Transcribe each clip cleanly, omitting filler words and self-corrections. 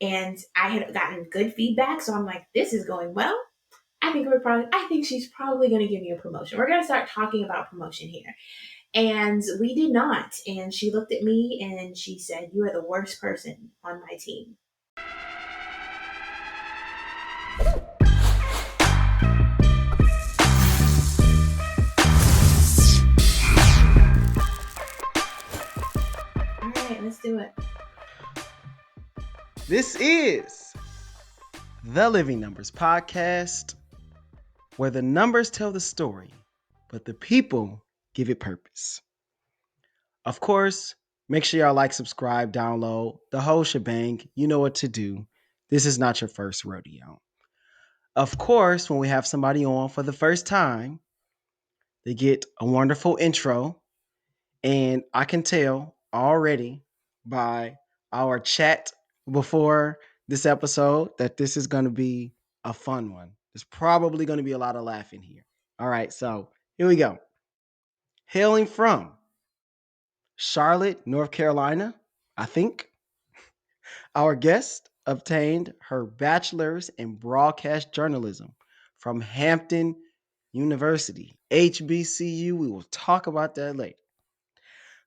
And I had gotten good feedback. So I'm like, this is going well. I think she's probably going to give me a promotion. We're going to start talking about promotion here. And we did not. And she looked at me and she said, you are the worst person on my team. All right, let's do it. This is the Living Numbers Podcast, where the numbers tell the story, but the people give it purpose. Of course, make sure y'all like, subscribe, download, the whole shebang. You know what to do. This is not your first rodeo. Of course, when we have somebody on for the first time, they get a wonderful intro. And I can tell already by our chat before this episode that this is going to be a fun one. There's probably going to be a lot of laughing here. All right, so here we go. Hailing from Charlotte, North Carolina, I think, our guest obtained her bachelor's in broadcast journalism from Hampton University, HBCU. We will talk about that later.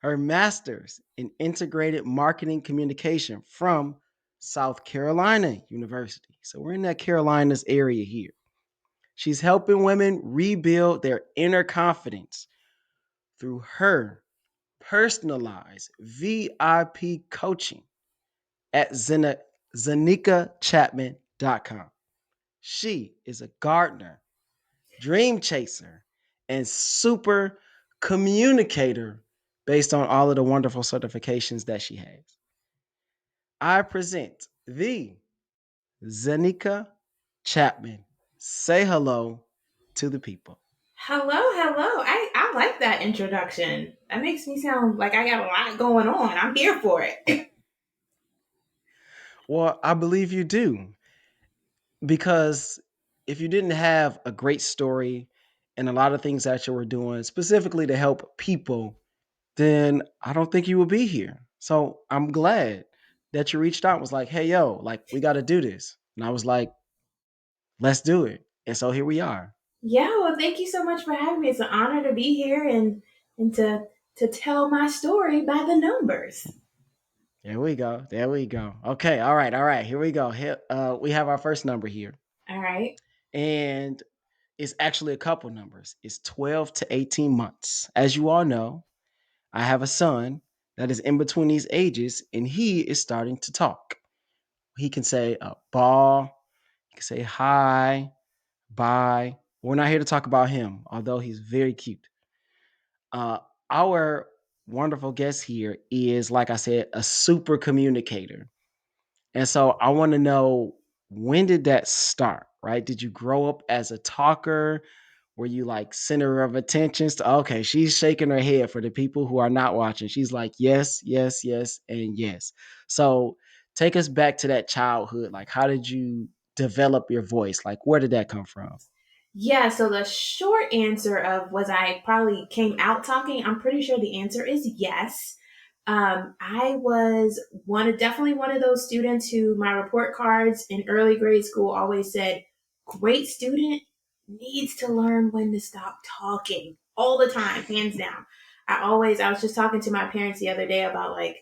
Her master's in integrated marketing communication from South Carolina University. So we're in that Carolinas area here. She's helping women rebuild their inner confidence through her personalized VIP coaching at zenicachatman.com. She is a gardener, dream chaser, and super communicator based on all of the wonderful certifications that she has. I present the Zenica Chatman. Say hello to the people. Hello, hello. I like that introduction. That makes me sound like I got a lot going on. I'm here for it. Well, I believe you do, because if you didn't have a great story and a lot of things that you were doing specifically to help people, then I don't think you would be here. So I'm glad that you reached out and was like, hey, yo, like, we got to do this. And I was like, let's do it. And so here we are. Yeah, well, thank you so much for having me. It's an honor to be here and to tell my story by the numbers. There we go. There we go. Okay. All right. All right. Here we go. Here, we have our first number here. All right. And it's actually a couple numbers. It's 12 to 18 months. As you all know, I have a son that is in between these ages, and he is starting to talk. He can say ball, he can say hi, bye. We're not here to talk about him, although he's very cute. Uh, our wonderful guest here is, like I said, a super communicator. And so I want to know, when did that start, right? Did you grow up as a talker? Were you like center of attention? Okay, she's shaking her head for the people who are not watching. She's like, yes, yes, yes, and yes. So take us back to that childhood. Like, how did you develop your voice? Like, where did that come from? Yeah, so the short answer of was I probably came out talking, I'm pretty sure the answer is yes. I was definitely one of those students who my report cards in early grade school always said, great student needs to learn when to stop talking all the time, hands down. I was just talking to my parents the other day about like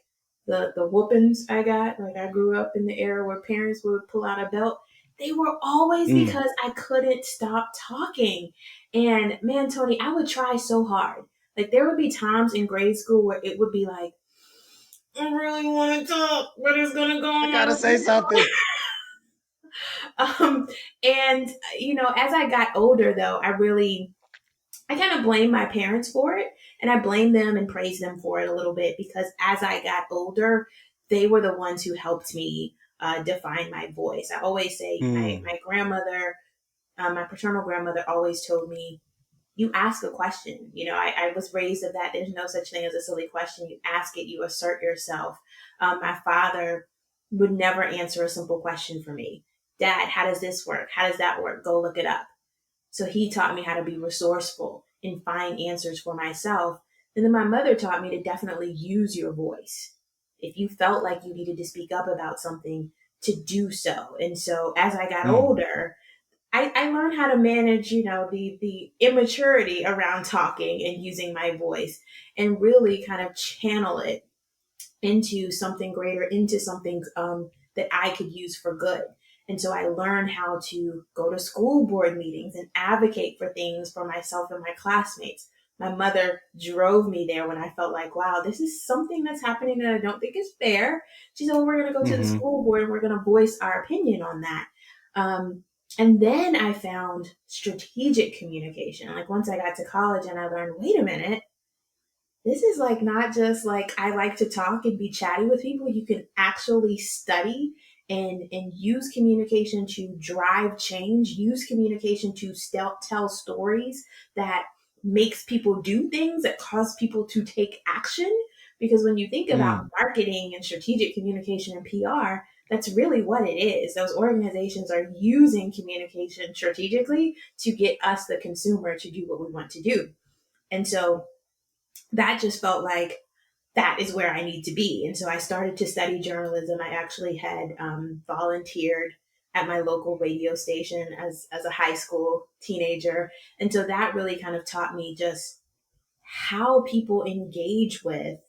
the whoopings I got. Like I grew up in the era where parents would pull out a belt. They were always Mm. because I couldn't stop talking. And man, Tony, I would try so hard. Like there would be times in grade school where it would be like, I really want to talk, but it's gonna go I on my gotta say something. um, and as I got older, though, I kind of blame my parents for it, and I blame them and praise them for it a little bit because as I got older, they were the ones who helped me define my voice. I always say Mm. my grandmother, my paternal grandmother, always told me, "You ask a question." I was raised of that. There's no such thing as a silly question. You ask it. You assert yourself. My father would never answer a simple question for me. Dad, how does this work? How does that work? Go look it up. So he taught me how to be resourceful and find answers for myself. And then my mother taught me to definitely use your voice. If you felt like you needed to speak up about something, to do so. And so as I got Mm. older, I learned how to manage, the immaturity around talking and using my voice, and really kind of channel it into something greater, into something that I could use for good. And so I learned how to go to school board meetings and advocate for things for myself and my classmates. My mother drove me there when I felt like, wow, this is something that's happening that I don't think is fair. She said, well, we're going to go to the Mm-hmm. school board and we're going to voice our opinion on that. Um, and then I found strategic communication. Like once I got to college and I learned, wait a minute, this is like not just like I like to talk and be chatty with people. You can actually study and use communication to drive change, use communication to tell stories that makes people do things, that cause people to take action. Because when you think about Mm. marketing and strategic communication and PR, that's really what it is. Those organizations are using communication strategically to get us, the consumer, to do what we want to do. And so that just felt like that is where I need to be. And so I started to study journalism. I actually had volunteered at my local radio station as a high school teenager. And so that really kind of taught me just how people engage with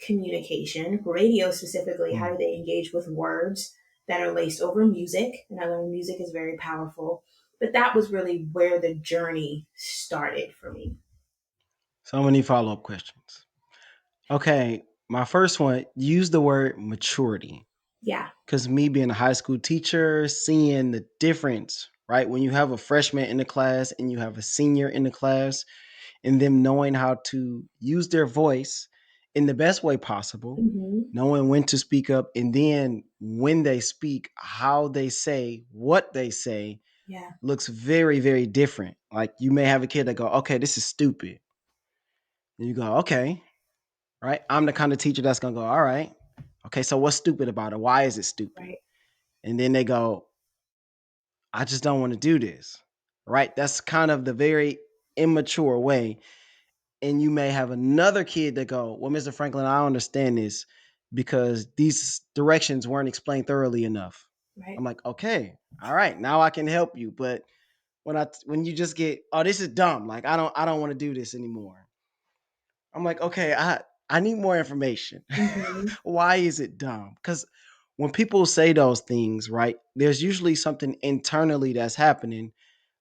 communication, radio specifically. How Mm. do they engage with words that are laced over music? And I learned music is very powerful. But that was really where the journey started for me. So many follow-up questions. Okay, my first one, use the word maturity. Yeah. Because me being a high school teacher, seeing the difference, right? When you have a freshman in the class and you have a senior in the class, and them knowing how to use their voice in the best way possible, Hmm. knowing when to speak up, and then when they speak, how they say what they say Yeah. looks very, very different. Like you may have a kid that go, okay, this is stupid. And you go, okay, right? I'm the kind of teacher that's gonna go, all right, okay, so what's stupid about it? Why is it stupid? Right. And then they go, I just don't want to do this. Right? That's kind of the very immature way. And you may have another kid that go, well, Mr. Franklin, I don't understand this because these directions weren't explained thoroughly enough. I'm Right. like, okay, all right, now I can help you. But when you just get, oh, this is dumb, like I don't want to do this anymore. I'm like, okay, I need more information. Hmm. Why is it dumb? Because when people say those things, right, there's usually something internally that's happening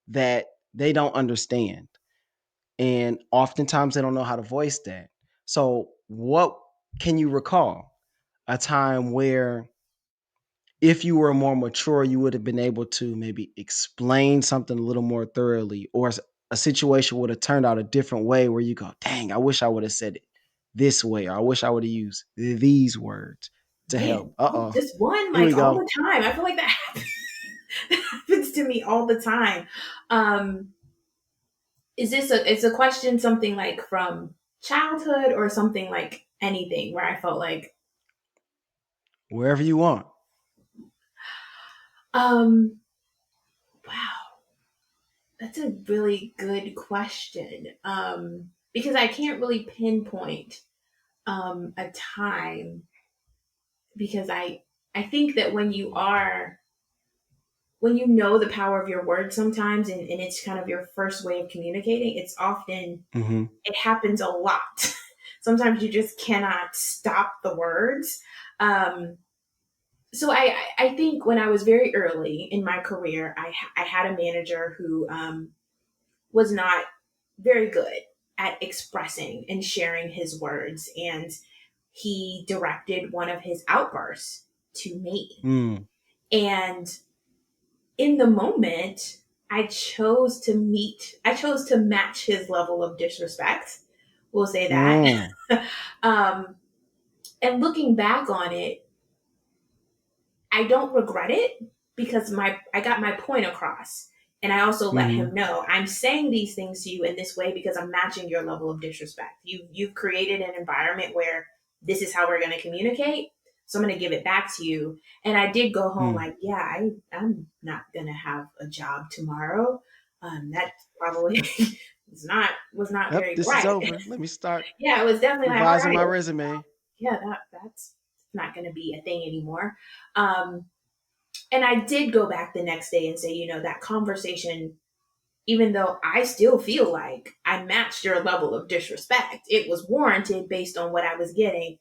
that they don't understand. And oftentimes they don't know how to voice that. So, what can you recall a time where if you were more mature, you would have been able to maybe explain something a little more thoroughly, or a situation would have turned out a different way where you go, dang, I wish I would have said it this way, or I wish I would have used these words to help. Man, oh, Uh-oh. just one, Here we like all go. the time. I feel like that happens, that happens to me all the time. Um, is this it's a question something like from childhood or something like anything where I felt like, Wherever you want. um, wow, that's a really good question. Because I can't really pinpoint a time, because I think that when you know the power of your words sometimes, and it's kind of your first way of communicating, it's often, Hmm. it happens a lot. Sometimes you just cannot stop the words. um, so I think when I was very early in my career, I had a manager who was not very good at expressing and sharing his words, and he directed one of his outbursts to me. Mm. And in the moment, I chose to match his level of disrespect. We'll say that. Mm. um, and looking back on it, I don't regret it, because I got my point across. And I also let him Hmm. know, I'm saying these things to you in this way because I'm matching your level of disrespect. You've created an environment where this is how we're going to communicate. So I'm going to give it back to you. And I did go home Mm. like, yeah, I'm not going to have a job tomorrow. That probably was not Yep, very this is bright. over. Let me start Yeah, it was definitely like, all revising right, my resume. yeah, that's not going to be a thing anymore. Um, And I did go back the next day and say, that conversation, even though I still feel like I matched your level of disrespect, it was warranted based on what I was getting.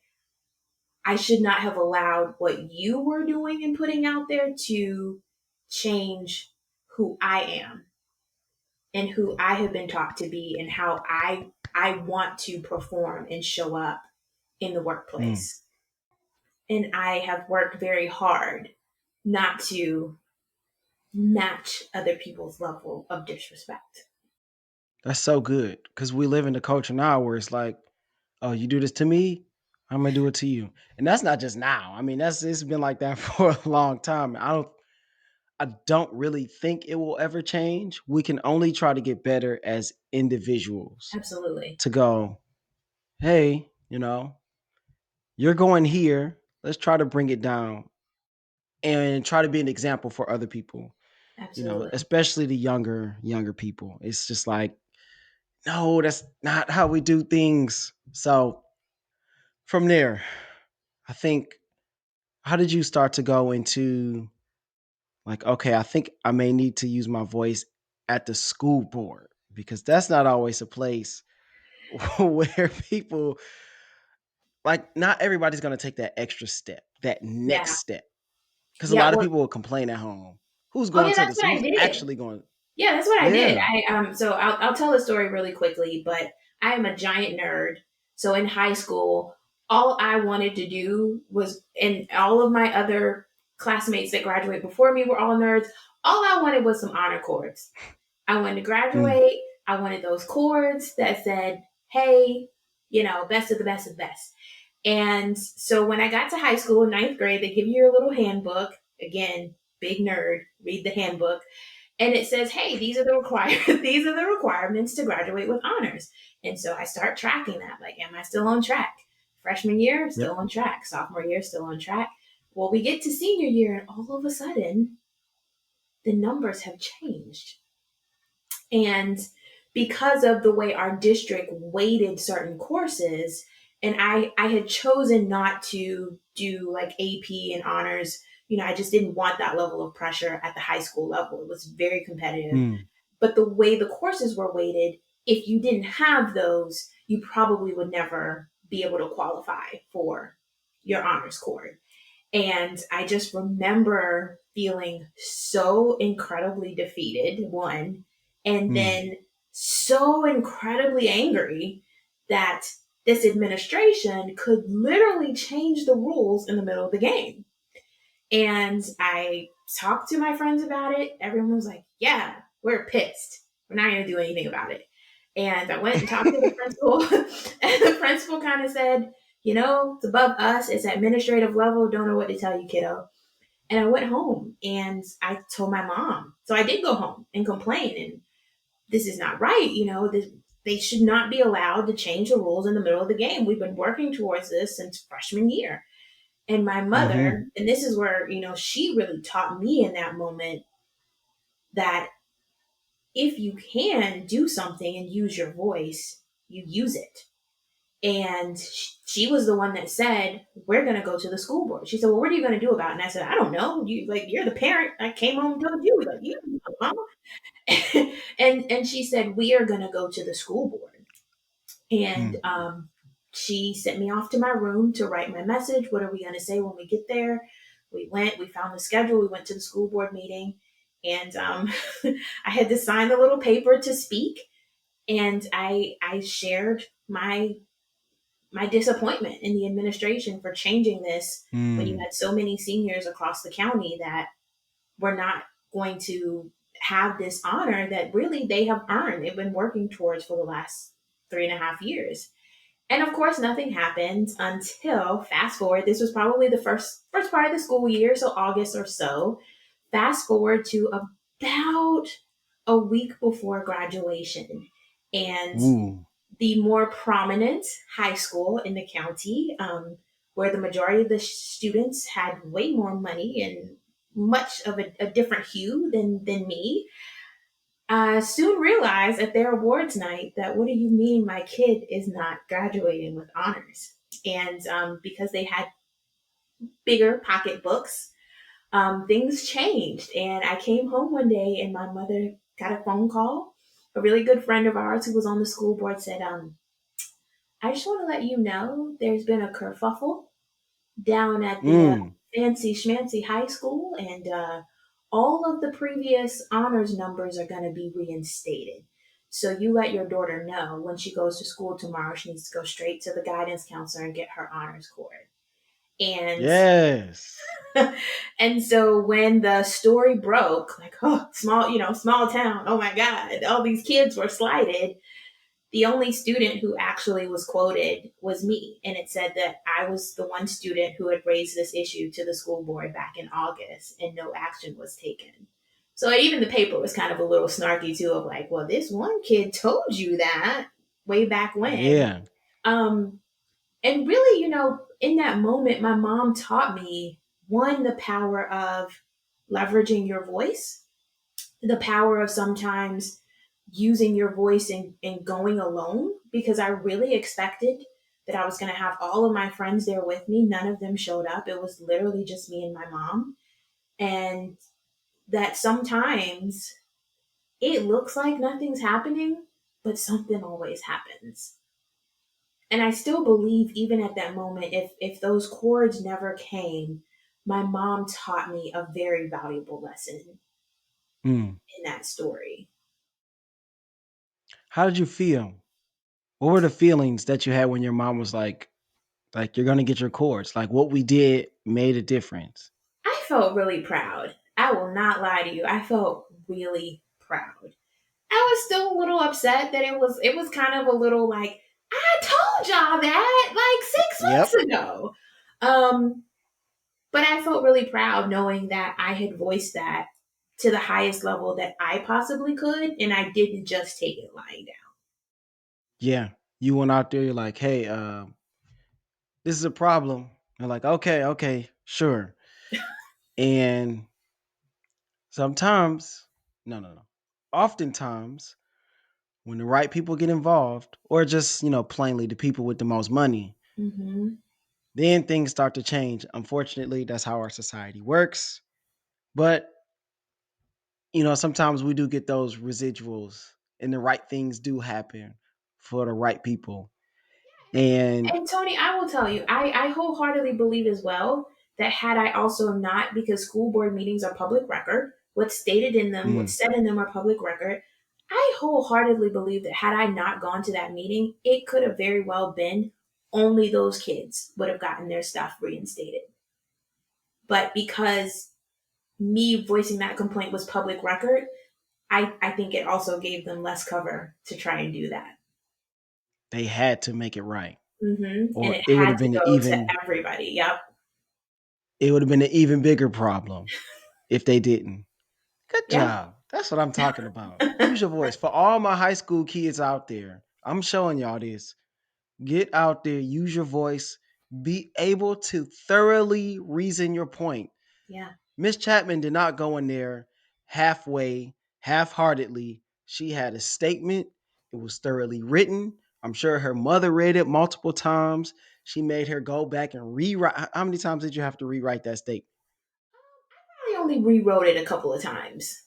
I should not have allowed what you were doing and putting out there to change who I am and who I have been taught to be and how I want to perform and show up in the Mm. workplace. And I have worked very hard not to match other people's level of disrespect. That's so good because we live in the culture now where it's like, oh, you do this to me, I'm gonna do it to you, and that's not just now. I mean, it's been like that for a long time. I don't really think it will ever change. We can only try to get better as individuals Absolutely. to go, hey, you're going here. Let's try to bring it down and try to be an example for other people, Absolutely. especially the younger people. It's just like, no, that's not how we do things. So from there, I think, how did you start to go into like, okay, I think I may need to use my voice at the school board because that's not always a place where people like not everybody's going to take that extra step, that next Yeah. step. Because a Yeah. lot of Well, people will complain at home. Who's oh, going yeah, to that's this? what I Who's did. actually going? Yeah, that's what I did. Yeah. So I'll tell the story really quickly, but I am a giant nerd. So in high school, all I wanted to do was, and all of my other classmates that graduated before me were all nerds. All I wanted was some honor cords. I wanted to Mm, graduate. I wanted those cords that said, "Hey, best of the best of the best." And so when I got to high school, ninth grade, they give you your little handbook. Again, big nerd, read the handbook, and it says, "Hey, these are the these are the requirements to graduate with honors." And so I start tracking that. Like, am I still on track? Freshman year, still yep. on track. Sophomore year, still on track. Well, we get to senior year, and all of a sudden, the numbers have changed. And because of the way our district weighted certain courses, and I had chosen not to do like AP and honors, I just didn't want that level of pressure at the high school level. It was very competitive. Mm, But the way the courses were weighted, if you didn't have those, you probably would never be able to qualify for your honors cord. And I just remember feeling so incredibly defeated, one, and mm, then so incredibly angry that this administration could literally change the rules in the middle of the game. And I talked to my friends about it. Everyone was like, yeah, we're pissed. We're not going to do anything about it. And I went and talked to the principal, and the principal kind of said, it's above us. It's administrative level. Don't know what to tell you, kiddo. And I went home and I told my mom. So I did go home and complain. And this is not right. They should not be allowed to change the rules in the middle of the game. We've been working towards this since freshman year. And my mm-hmm, mother, and this is where, she really taught me in that moment that if you can do something and use your voice, you use it. And she was the one that said, "We're going to go to the school board." She said, "Well, what are you going to do about it?" And I said, "I don't know. You're the parent. I came home and told you, like, you know, mama." And she said, "We are going to go to the school board." And mm, she sent me off to my room to write my message. What are we going to say when we get there? We went, we found the schedule, we went to the school board meeting, and I had to sign the little paper to speak. And I shared my disappointment in the administration for changing this when you mm, had so many seniors across the county that were not going to have this honor that really they have earned. They've been working towards for the last 3.5 years. And of course, nothing happened until fast forward. This was probably the first part of the school year, so August or so. Fast forward to about a week before graduation, and ooh, the more prominent high school in the county, where the majority of the students had way more money and much of a different hue than me, soon realized at their awards night that, what do you mean my kid is not graduating with honors? And because they had bigger pocketbooks, things changed. And I came home one day and my mother got a phone call. A really good friend of ours who was on the school board said, I just want to let you know there's been a kerfuffle down at the Mm. fancy schmancy high school, and all of the previous honors numbers are going to be reinstated. So you let your daughter know when she goes to school tomorrow, she needs to go straight to the guidance counselor and get her honors cord. And Yes. and so when the story broke, like, oh, small, small town, oh my God, all these kids were slighted. The only student who actually was quoted was me. And it said that I was the one student who had raised this issue to the school board back in August and no action was taken. So even the paper was kind of a little snarky too, of like, well, this one kid told you that way back when. Yeah. Um, and really, in that moment, my mom taught me one, the power of leveraging your voice, the power of sometimes using your voice and going alone, because I really expected that I was going to have all of my friends there with me. None of them showed up. It was literally just me and my mom. And that sometimes it looks like nothing's happening, but something always happens. And I still believe, even at that moment, if those chords never came, my mom taught me a very valuable lesson Mm. in that story. How did you feel? What were the feelings that you had when your mom was like you're gonna get your chords? Like what we did made a difference. I felt really proud. I will not lie to you. I felt really proud. I was still a little upset that it was kind of a little like, I told y'all that like 6 months Yep. ago. Um, but I felt really proud knowing that I had voiced that to the highest level that I possibly could, and I didn't just take it lying down. Yeah. You went out there, you're like, hey, this is a problem. They're like, okay, okay, sure. And sometimes, no, no, no. Oftentimes, when the right people get involved, or just, plainly the people with the most money, Mm-hmm. then things start to change. Unfortunately, that's how our society works. But, sometimes we do get those residuals and the right things do happen for the right people. And And Tony, I will tell you, I wholeheartedly believe as well that had I also not, because school board meetings are public record, what's stated in them, what's mm, said in them are public record. I wholeheartedly believe that had I not gone to that meeting, it could have very well been only those kids would have gotten their stuff reinstated. But because me voicing that complaint was public record, I think it also gave them less cover to try and do that. they had to make it right. And Or it had to go to everybody. Yep. it would have been an even bigger problem if they didn't. Good Yeah. job. That's what I'm talking about. Use your voice. For all my high school kids out there, I'm showing y'all this. Get out there, use your voice, be able to thoroughly reason your point. Yeah. Miss Chapman did not go in there halfway, half heartedly. She had a statement. It was thoroughly written. I'm sure her mother read it multiple times. She made her go back and rewrite. How many times did you have to rewrite that statement? I only rewrote it a couple of times.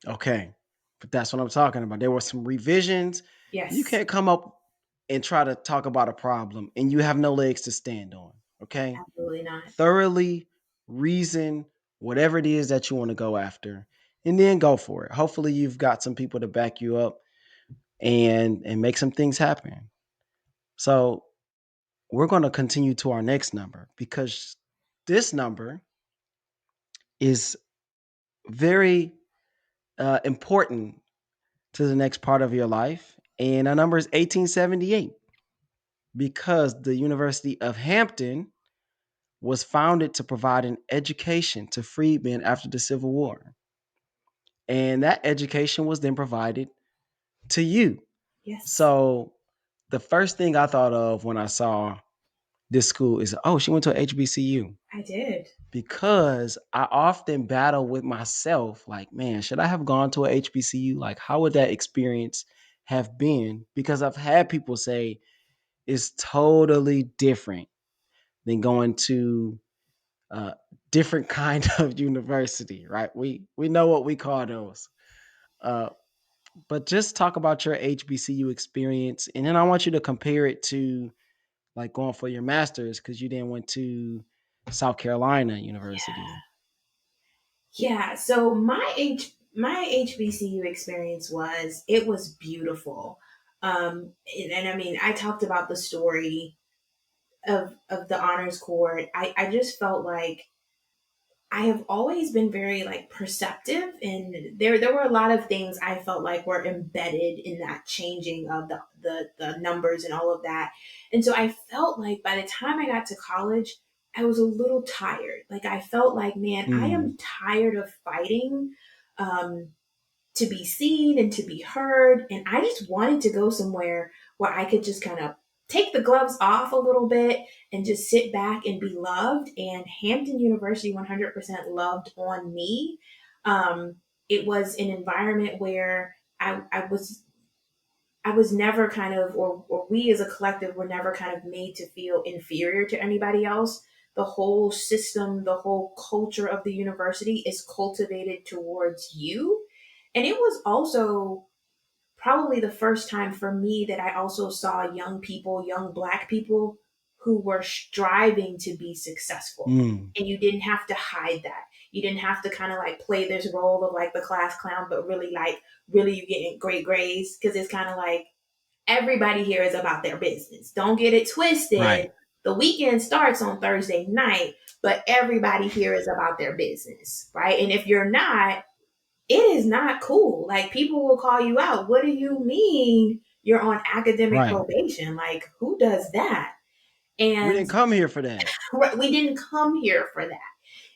Okay. But that's what I'm talking about. There were some revisions. You Yes. can't come up and try to talk about a problem and you have no legs to stand on. Okay. Absolutely not. Thoroughly reason whatever it is that you want to go after and then go for it. Hopefully you've got some people to back you up and make some things happen. So we're going to continue to our next number because this number is very important to the next part of your life. And our number is 1878 because the University of Hampton was founded to provide an education to freedmen after the Civil War. And that education was then provided to you. Yes, So the first thing I thought of when I saw this school is, oh, she went to a HBCU. I did. Because I often battle with myself, like, man, should I have gone to a HBCU? Like, how would that experience have been? Because I've had people say it's totally different than going to uh, different kind of university, right? We know what we call those. Uh, but just talk about your HBCU experience, and then I want you to compare it to like going for your master's because you then went to South Carolina Yeah. University. Yeah. So my HBCU experience was beautiful. And I mean, I talked about the story of the honors court. I just felt like I have always been very like perceptive, and there were a lot of things I felt like were embedded in that changing of the numbers and all of that. And so I felt like by the time I got to college, I was a little tired. Like I felt like, man, I Mm, am tired of fighting. Um, to be seen and to be heard. And I just wanted to go somewhere where I could just kind of take the gloves off a little bit and just sit back and be loved. And Hampton University 100% loved on me. Um, it was an environment where I was never kind of, or we as a collective were never kind of made to feel inferior to anybody else. The whole system, the whole culture of the university is cultivated towards you. And it was also probably the first time for me that I also saw young people, young Black people who were striving to be successful. mm, And you didn't have to hide that. You didn't have to kind of like play this role of like the class clown, but really like, really you getting great grades. Cause it's kind of like everybody here is about their business. Don't get it twisted. right, The weekend starts on Thursday night, but everybody here is about their business, right? And if you're not, it is not cool. Like people will call you out. What do you mean you're on academic right. probation? Like who does that? We And didn't come here for that. we didn't come here for that.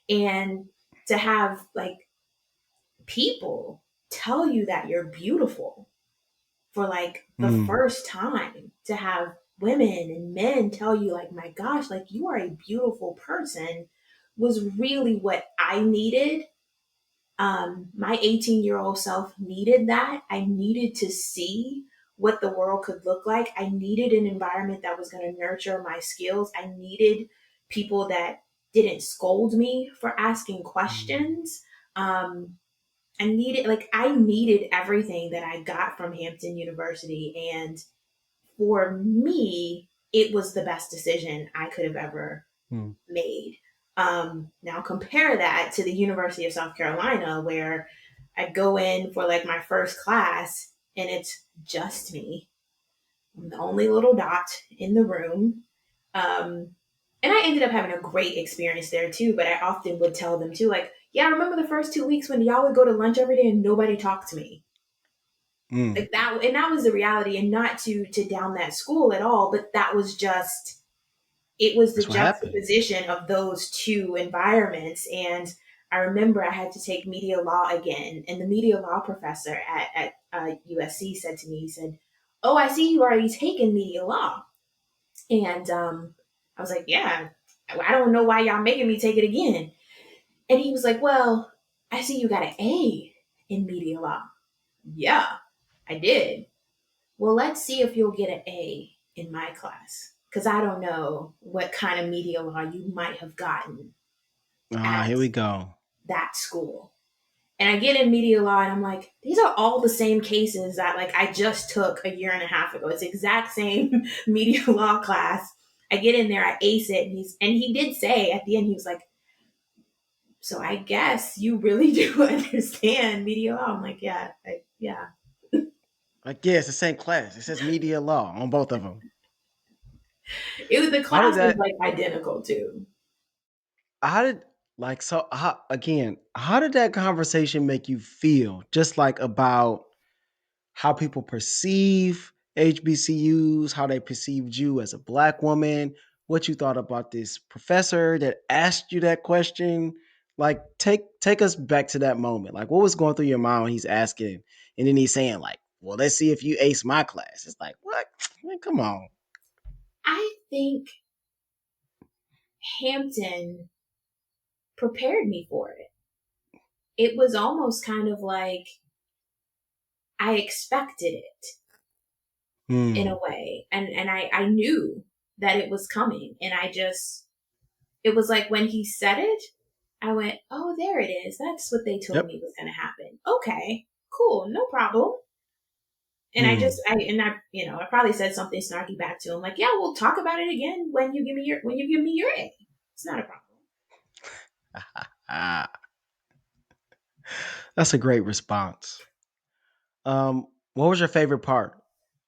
And to have like people tell you that you're beautiful for like the Mm, first time, to have women and men tell you like, my gosh, like you are a beautiful person, was really what I needed. My 18-year-old self needed that. I needed to see what the world could look like. I needed an environment that was going to nurture my skills. I needed people that didn't scold me for asking mm, questions. Um, I needed everything that I got from Hampton University. And for me, it was the best decision I could have ever mm. made. Now compare that to the University of South Carolina, where I go in for like my first class and it's just me. I'm the only little dot in the room. Um, and I ended up having a great experience there too, but I often would tell them too, like, yeah, I remember the first 2 weeks when y'all would go to lunch every day and nobody talked to me. Mm. Like that, and that was the reality, and not to down that school at all, but that was just, it was the That's what happened. juxtaposition of those two environments. And I remember I had to take media law again, and the media law professor at USC said to me, he said, "Oh, I see you already taken media law." And I was like, "Yeah, I don't know why y'all making me take it again." And he was like, "Well, I see you got an A in media law." Yeah, I did. Well, let's see if you'll get an A in my class. Because I don't know what kind of media law you might have gotten Ah, at here we go. that school. And I get in media law and I'm like, these are all the same cases that like I just took a year and a half ago. It's the exact same media law class. I get in there, I ace it, and he did say at the end, he was like, "So I guess you really do understand media law." I'm like, "Yeah, yeah." Like, yeah, it's the same class. It says media law on both of them. It was, the How did class was that? like identical too. How did like so? How, again? How did that conversation make you feel? Just like about how people perceive HBCUs, how they perceived you as a black woman, what you thought about this professor that asked you that question. Like, take us back to that moment. Like, what was going through your mind when he's asking, and then he's saying, like, "Well, let's see if you ace my class." It's like, what? Man, come on. I think Hampton prepared me for it. It was almost kind of like I expected it in a Hmm. way. And I knew that it was coming. And I just, it was like when he said it, I went, oh, there it is. That's what they told Yep. me was going to happen. Okay, cool, no problem. And Mm. I probably said something snarky back to him, like, yeah, we'll talk about it again when you give me your A. It's not a problem. Ah, that's a great response. What was your favorite part?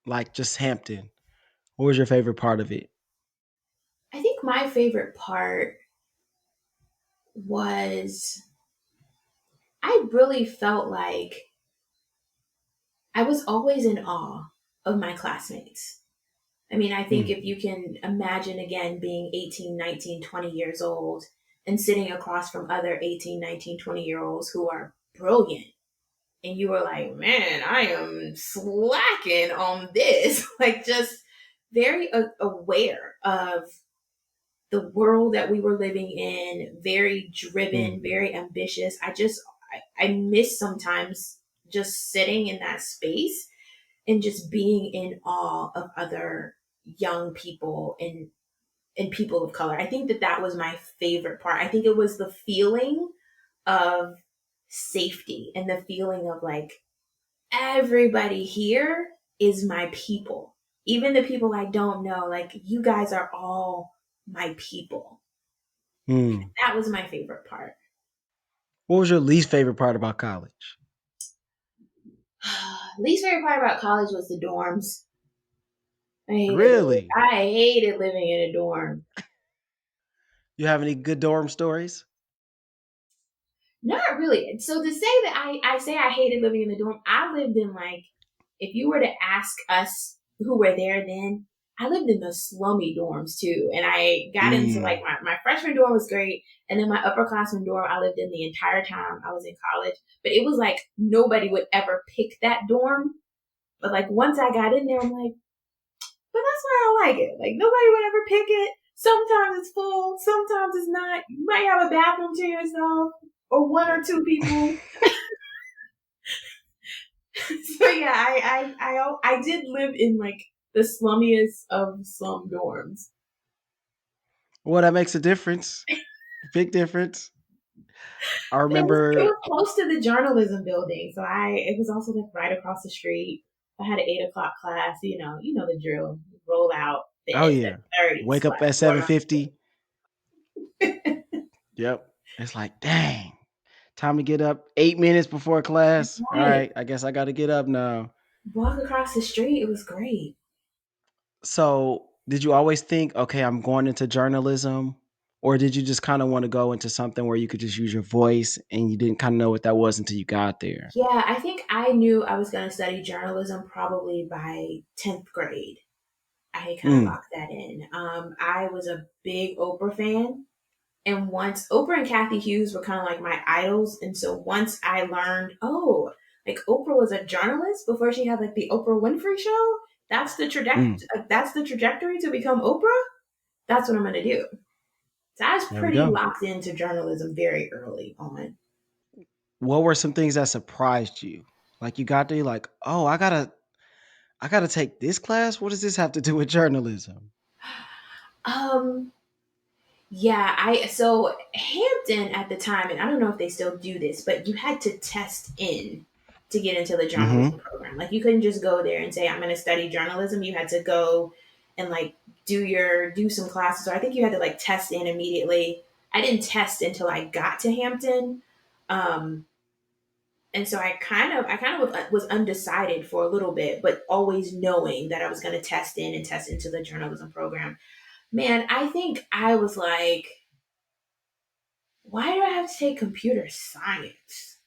Like just Hampton. What was your favorite part of it? I think my favorite part was I really felt like I was always in awe of my classmates. I mean, I think Mm. if you can imagine again being 18, 19, 20 years old and sitting across from other 18, 19, 20-year olds who are brilliant, and you were like, man, I am slacking on this, like just very aware of the world that we were living in, very Mm. driven, very ambitious. I miss sometimes just sitting in that space and just being in awe of other young people and people of color. I think that that was my favorite part. I think it was the feeling of safety and the feeling of like everybody here is my people. Even the people I don't know, like you guys are all my people. Mm. That was my favorite part. What was your least favorite part about college? Least favorite part about college was the dorms. Really? I hated living in a dorm. You have any good dorm stories? Not really. So to say that I say I hated living in the dorm, I lived in like, if you were to ask us who were there then, I lived in the slummy dorms too. And I got into like Mm. my freshman dorm was great. And then my upperclassman dorm, I lived in the entire time I was in college. But it was like nobody would ever pick that dorm. But like once I got in there, I'm like, but that's why I like it. Like nobody would ever pick it. Sometimes it's full, sometimes it's not. You might have a bathroom to yourself or one or two people. So yeah, I did live in like the slummiest of slum dorms. Well, that makes a difference. Big difference. I But it remember. was close to the journalism building, so I it was also like right across the street. I had an 8 o'clock class. You know the drill. Roll out the Oh at yeah. 30, Wake up splash at water. 7:50. Yep. It's like, dang. Time to get up 8 minutes before class. All Right. right. I guess I got to get up now. Walk across the street. It was great. So, did you always think, okay, I'm going into journalism? Or did you just kind of want to go into something where you could just use your voice and you didn't kind of know what that was until you got there? Yeah, I think I knew I was going to study journalism probably by 10th grade. I had kind of Mm. locked that in. I was a big Oprah fan. And once Oprah and Kathy Hughes were kind of like my idols. And so once I learned, oh, like Oprah was a journalist before she had like the Oprah Winfrey show, Mm. that's the trajectory to become Oprah. That's what I'm going to do. So I was There we pretty go. locked into journalism very early on. What were some things that surprised you? Like you got there, you're like, oh, I gotta take this class. What does this have to do with journalism? Um, Yeah, I so Hampton at the time, and I don't know if they still do this, but you had to test in to get into the journalism Mm-hmm. program. Like you couldn't just go there and say I'm going to study journalism. You had to go and like do some classes. Or I think you had to like test in immediately. I didn't test until I got to Hampton, um, and so I kind of was undecided for a little bit, but always knowing that I was going to test in and test into the journalism program. Man, I think I was like, why do I have to take computer science?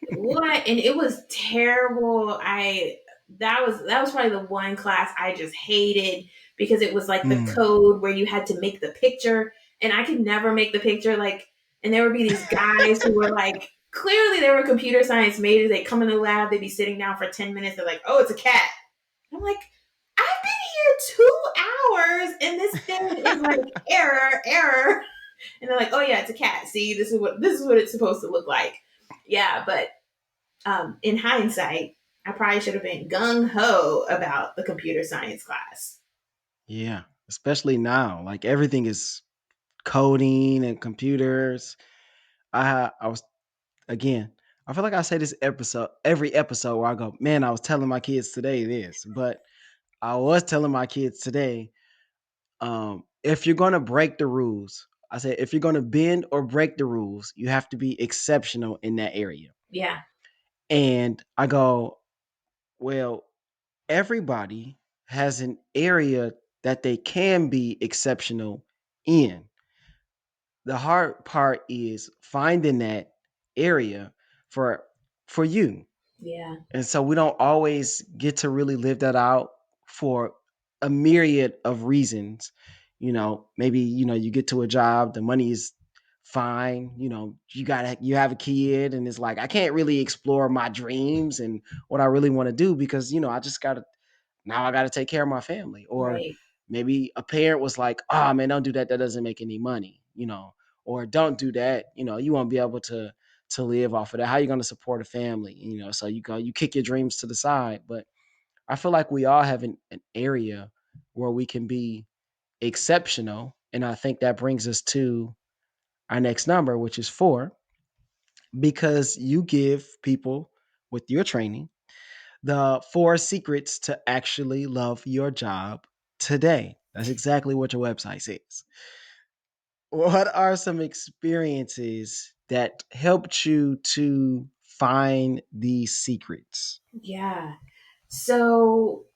What? And it was terrible. I that was probably the one class I just hated because it was like the Mm. code where you had to make the picture and I could never make the picture like and there would be these guys who were like clearly they were computer science majors. They come in the lab, they'd be sitting down for 10 minutes, they're like, oh, it's a cat. I'm like, I've been here 2 hours and this thing is like error, error. And they're like, "Oh yeah, it's a cat. See, this is what it's supposed to look like." Yeah, but in hindsight, I probably should have been gung ho about the computer science class. Yeah, especially now. Like everything is coding and computers. I was again. I feel like I say this episode every episode where I go, man, I was telling my kids today this, but I was telling my kids today, if you're gonna break the rules, I said if you're gonna bend or break the rules, you have to be exceptional in that area. Yeah. And I go, well, everybody has an area that they can be exceptional in. The hard part is finding that area for for you. Yeah. And so we don't always get to really live that out for a myriad of reasons. Maybe, you get to a job, the money is fine, you have a kid and it's like I can't really explore my dreams and what I really want to do because, I got to take care of my family. Or Right. maybe a parent was like, "Oh man, don't do that. That doesn't make any money." Or don't do that. You won't be able to live off of that. How are you going to support a family? So you kick your dreams to the side. But I feel like we all have an area where we can be exceptional, and I think that brings us to our next number, which is 4, because you give people with your training the 4 secrets to actually love your job today. That's exactly what your website says. What are some experiences that helped you to find these secrets? Yeah. So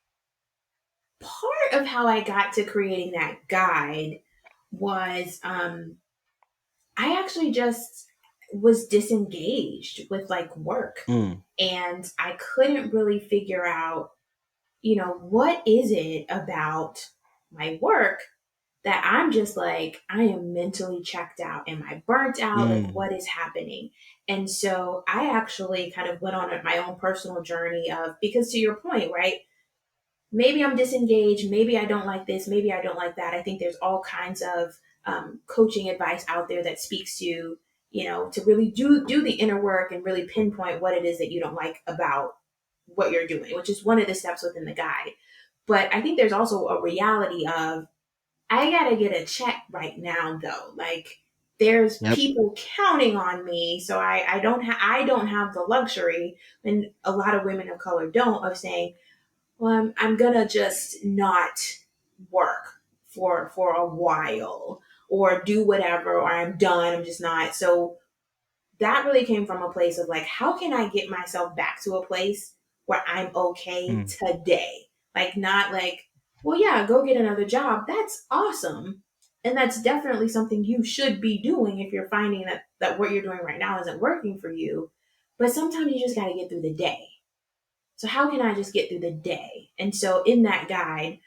part of how I got to creating that guide was I actually just was disengaged with like work, Mm, and I couldn't really figure out, what is it about my work that I'm just like, I am mentally checked out. Am I burnt out? Like, mm, what is happening? And so I actually kind of went on my own personal journey of, because to your point, right? Maybe I'm disengaged. Maybe I don't like this. Maybe I don't like that. I think there's all kinds of coaching advice out there that speaks to, to really do the inner work and really pinpoint what it is that you don't like about what you're doing, which is one of the steps within the guide. But I think there's also a reality of I gotta get a check right now, though. Like there's yep. people counting on me, so I don't have the luxury, and a lot of women of color don't, of saying, well, I'm gonna just not work for a while or do whatever, or I'm done. I'm just not. So that really came from a place of like, how can I get myself back to a place where I'm okay Mm, today? Like, not like, well, yeah, go get another job. That's awesome. And that's definitely something you should be doing if you're finding that what you're doing right now isn't working for you. But sometimes you just got to get through the day. So how can I just get through the day? And so in that guide,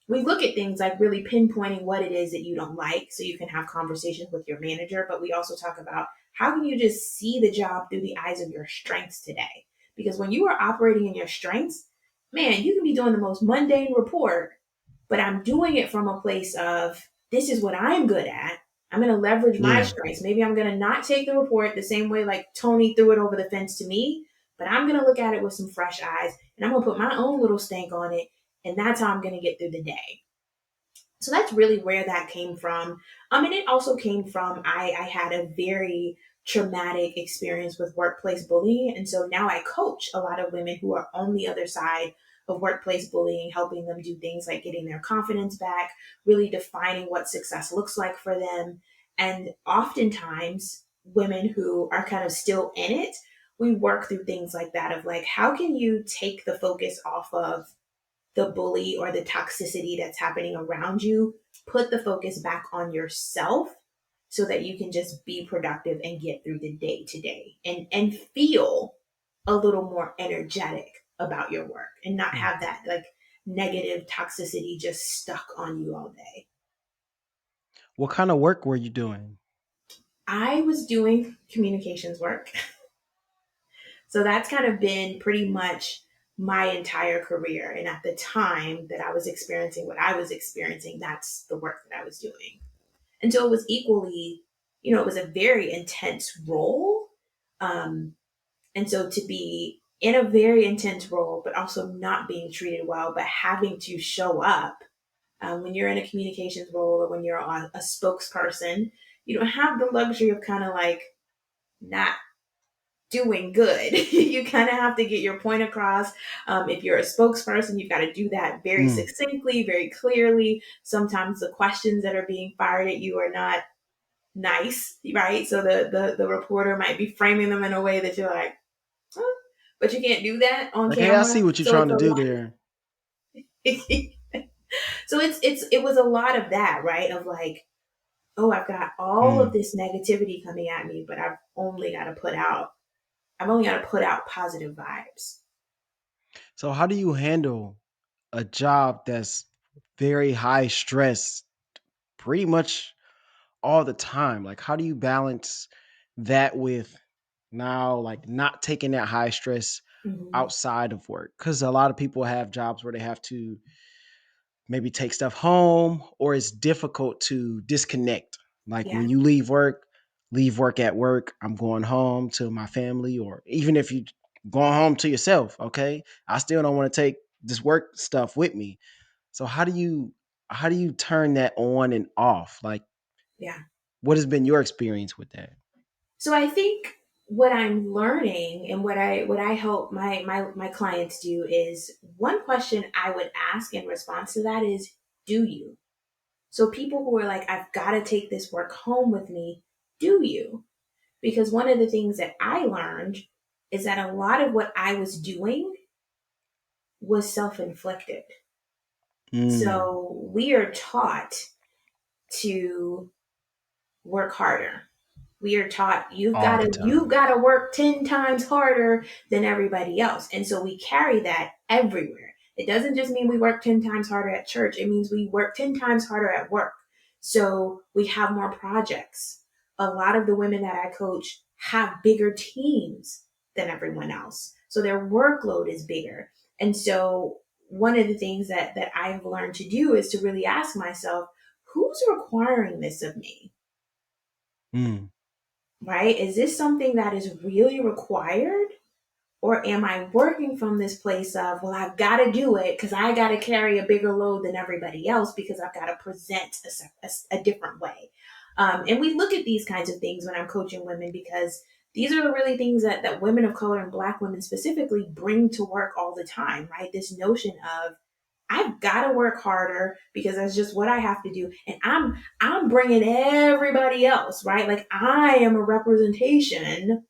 we look at things like really pinpointing what it is that you don't like so you can have conversations with your manager. But we also talk about how can you just see the job through the eyes of your strengths today? Because when you are operating in your strengths, man, you can be doing the most mundane report, but I'm doing it from a place of this is what I'm good at. I'm going to leverage my yeah. strengths. Maybe I'm going to not take the report the same way like Tony threw it over the fence to me, but I'm going to look at it with some fresh eyes and I'm going to put my own little stank on it. And that's how I'm going to get through the day. So that's really where that came from. And it also came from I had a very traumatic experience with workplace bullying. And so now I coach a lot of women who are on the other side of workplace bullying, helping them do things like getting their confidence back, really defining what success looks like for them. And oftentimes, women who are kind of still in it, we work through things like that of like, how can you take the focus off of the bully or the toxicity that's happening around you, put the focus back on yourself so that you can just be productive and get through the day to day and feel a little more energetic about your work and not Mm. have that like negative toxicity just stuck on you all day. What kind of work were you doing? I was doing communications work. So that's kind of been pretty much my entire career. And at the time that I was experiencing what I was experiencing, that's the work that I was doing. And so it was equally, it was a very intense role. Um, and so to be in a very intense role, but also not being treated well, but having to show up When you're in a communications role or when you're on a spokesperson, you don't have the luxury of kind of like not doing good. You kind of have to get your point across. If you're a spokesperson, you've got to do that very Mm. succinctly, very clearly. Sometimes the questions that are being fired at you are not nice, right? So the reporter might be framing them in a way that you're like, huh? But you can't do that on Like, hey, I camera. see what you're So trying it's to a do there. lot. So it was a lot of that, right? Of like, oh, I've got all of Mm. this negativity coming at me, but I've only got to put out positive vibes. So, how do you handle a job that's very high stress pretty much all the time? Like, how do you balance that with now, like, not taking that high stress Hmm. outside of work? Because a lot of people have jobs where they have to maybe take stuff home, or it's difficult to disconnect. Like Yeah, when you leave work at work. I'm going home to my family, or even if you going home to yourself, okay? I still don't want to take this work stuff with me. So how do you turn that on and off? Like, yeah. what has been your experience with that? So I think what I'm learning and what I help my clients do is one question I would ask in response to that is, do you? So people who are like, I've got to take this work home with me, do you? Because one of the things that I learned is that a lot of what I was doing was self-inflicted. Mm, So we are taught to work harder. We are taught all the you've time. got to work 10 times harder than everybody else. And so we carry that everywhere. It doesn't just mean we work 10 times harder at church. It means we work 10 times harder at work. So we have more projects. A lot of the women that I coach have bigger teams than everyone else. So their workload is bigger. And so one of the things that I've learned to do is to really ask myself, who's requiring this of me? Mm, Right? Is this something that is really required? Or am I working from this place of, well, I've got to do it because I got to carry a bigger load than everybody else because I've got to present a different way? And we look at these kinds of things when I'm coaching women because these are the really things that women of color and Black women specifically bring to work all the time, right? This notion of, I've got to work harder because that's just what I have to do. And I'm bringing everybody else, right? Like I am a representation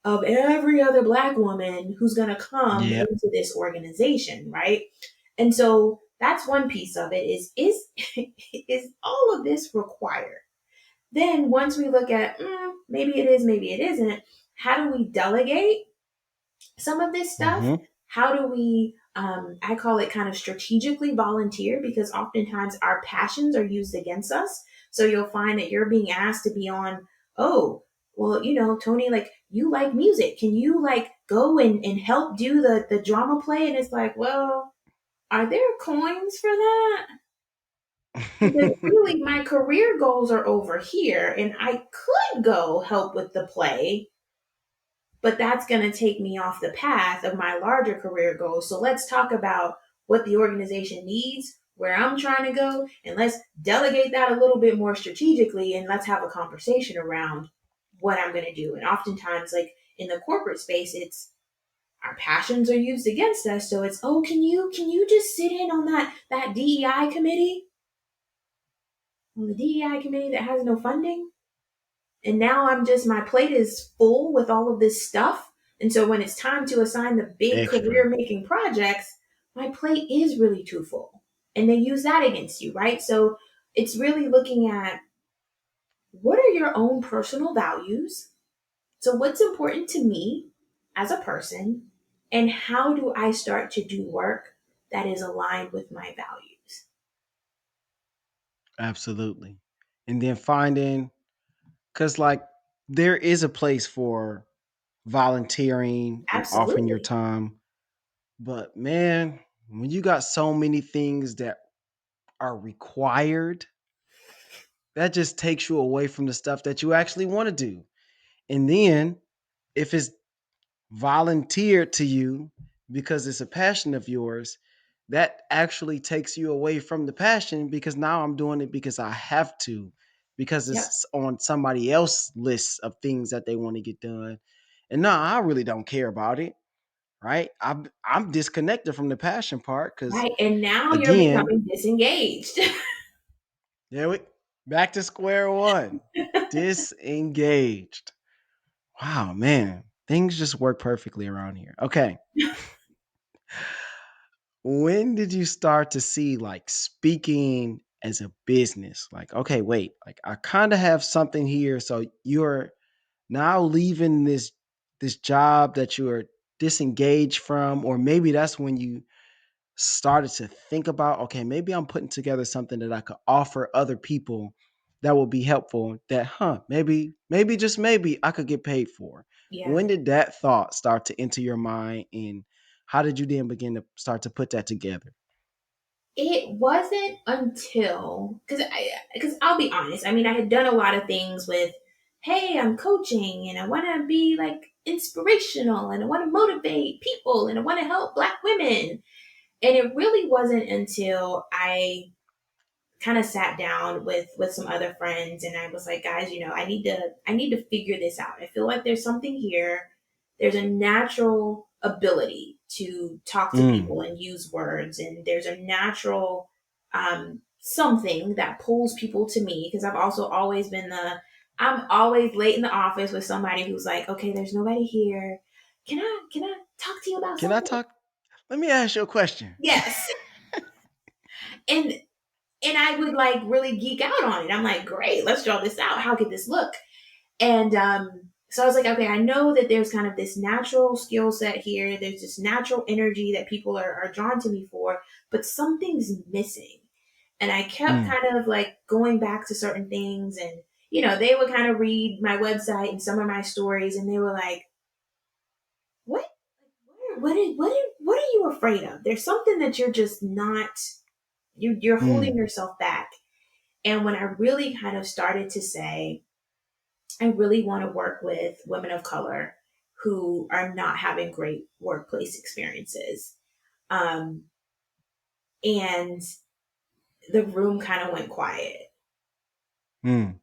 of every other Black woman who's going to come yeah. into this organization, right? And so that's one piece of it is is all of this required? Then once we look at maybe it is, maybe it isn't, how do we delegate some of this stuff? Hmm. How do we, I call it kind of strategically volunteer because oftentimes our passions are used against us. So you'll find that you're being asked to be on, oh, well, Tony, like you like music. Can you like go and help do the drama play? And it's like, well, are there coins for that? Because really my career goals are over here and I could go help with the play, but that's going to take me off the path of my larger career goals. So let's talk about what the organization needs, where I'm trying to go, and let's delegate that a little bit more strategically and let's have a conversation around what I'm going to do. And oftentimes, like in the corporate space, it's our passions are used against us. So it's, oh, can you just sit in on that DEI committee? Well, the DEI committee that has no funding? And now my plate is full with all of this stuff. And so when it's time to assign the big career Extra. making projects, my plate is really too full. And they use that against you, right? So it's really looking at what are your own personal values? So what's important to me as a person? And how do I start to do work that is aligned with my values? Absolutely. And then finding, because like there is a place for volunteering and offering your Absolutely. time. But man, when you got so many things that are required, that just takes you away from the stuff that you actually want to do. And then if it's volunteered to you because it's a passion of yours, that actually takes you away from the passion because now I'm doing it because I have to, because Yep. it's on somebody else's list of things that they want to get done. And no, I really don't care about it, right? I'm disconnected from the passion part because Right. And now you're again, becoming disengaged. there we back to square one. Disengaged. Wow, man. Things just work perfectly around here. Okay. When did you start to see like speaking as a business? Like, okay, wait, like I kind of have something here. So you're now leaving this job that you are disengaged from, or maybe that's when you started to think about, okay, maybe I'm putting together something that I could offer other people that will be helpful, that maybe just maybe I could get paid for. Yeah. When did that thought start to enter your mind, and how did you then begin to start to put that together? It wasn't until because I'll be honest. I mean, I had done a lot of things with, hey, I'm coaching and I want to be like inspirational and I want to motivate people and I want to help Black women. And it really wasn't until I kind of sat down with some other friends and I was like, guys, I need to figure this out. I feel like there's something here. There's a natural ability to talk to Mm, people and use words, and there's a natural something that pulls people to me because I've also always been the I'm always late in the office with somebody who's like, okay, there's nobody here. Can I talk to you about can I something? talk? Let me ask you a question. Yes. And I would like really geek out on it. I'm like, great, let's draw this out. How could this look? And so I was like, okay, I know that there's kind of this natural skill set here. There's this natural energy that people are drawn to me for, but something's missing. And I kept Mm, kind of like going back to certain things. And, they would kind of read my website and some of my stories, and they were like, what? What are you afraid of? There's something that you're just not, you're holding mm, yourself back. And when I really kind of started to say, I really want to work with women of color who are not having great workplace experiences. Um, and the room kind of went quiet. mm,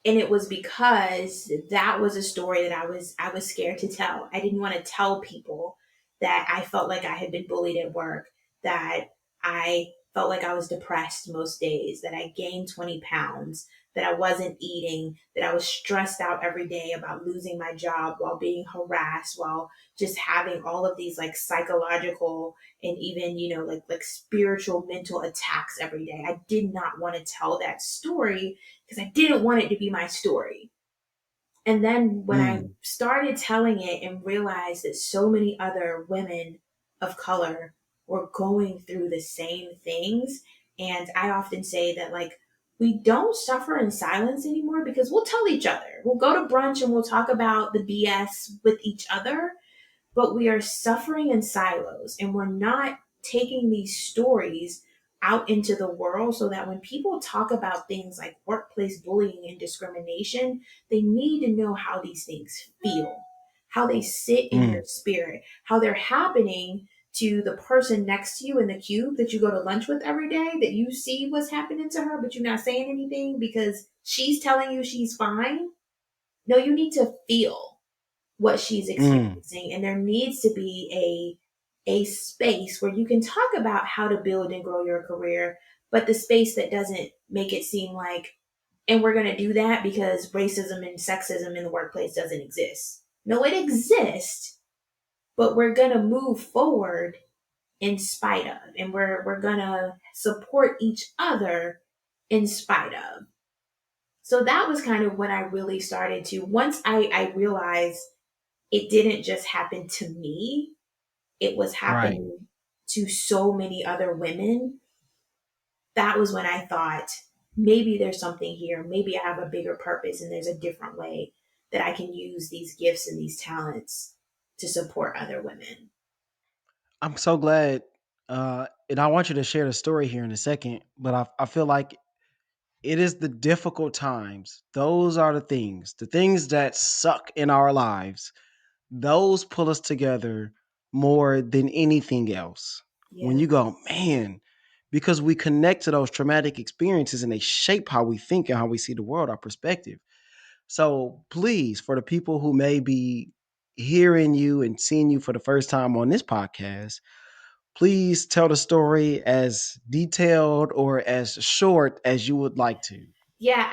And it was because that was a story that I was scared to tell. I didn't want to tell people that I felt like I had been bullied at work, that I felt like I was depressed most days, that I gained 20 pounds, that I wasn't eating, that I was stressed out every day about losing my job while being harassed, while just having all of these like psychological and even, like spiritual mental attacks every day. I did not want to tell that story because I didn't want it to be my story. And then when I mm, started telling it and realized that so many other women of color were going through the same things, and I often say that, like, we don't suffer in silence anymore because we'll tell each other. We'll go to brunch and we'll talk about the BS with each other, but we are suffering in silos and we're not taking these stories out into the world so that when people talk about things like workplace bullying and discrimination, they need to know how these things feel, how they sit in your mm, spirit, how they're happening to the person next to you in the cube that you go to lunch with every day, that you see what's happening to her, but you're not saying anything because she's telling you she's fine. No, you need to feel what she's mm, experiencing, and there needs to be a space where you can talk about how to build and grow your career, but the space that doesn't make it seem like, and we're going to do that because racism and sexism in the workplace doesn't exist. No, it exists, but we're going to move forward in spite of, and we're going to support each other in spite of. So that was kind of when I really started to, once I realized it didn't just happen to me, it was right. happening to so many other women. That was when I thought, maybe there's something here. Maybe I have a bigger purpose and there's a different way that I can use these gifts and these talents to support other women. I'm so glad. And I want you to share the story here in a second, but I feel like it is the difficult times. Those are the things that suck in our lives. Those pull us together more than anything else. when Yeah. you go, man, because we connect to those traumatic experiences and they shape how we think and how we see the world, our perspective. So please, for the people who may be hearing you and seeing you for the first time on this podcast, please tell the story as detailed or as short as you would like to. Yeah,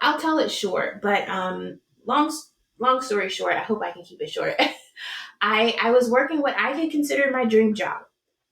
I'll tell it short, but long story short, I hope I can keep it short. I was working what I had considered my dream job.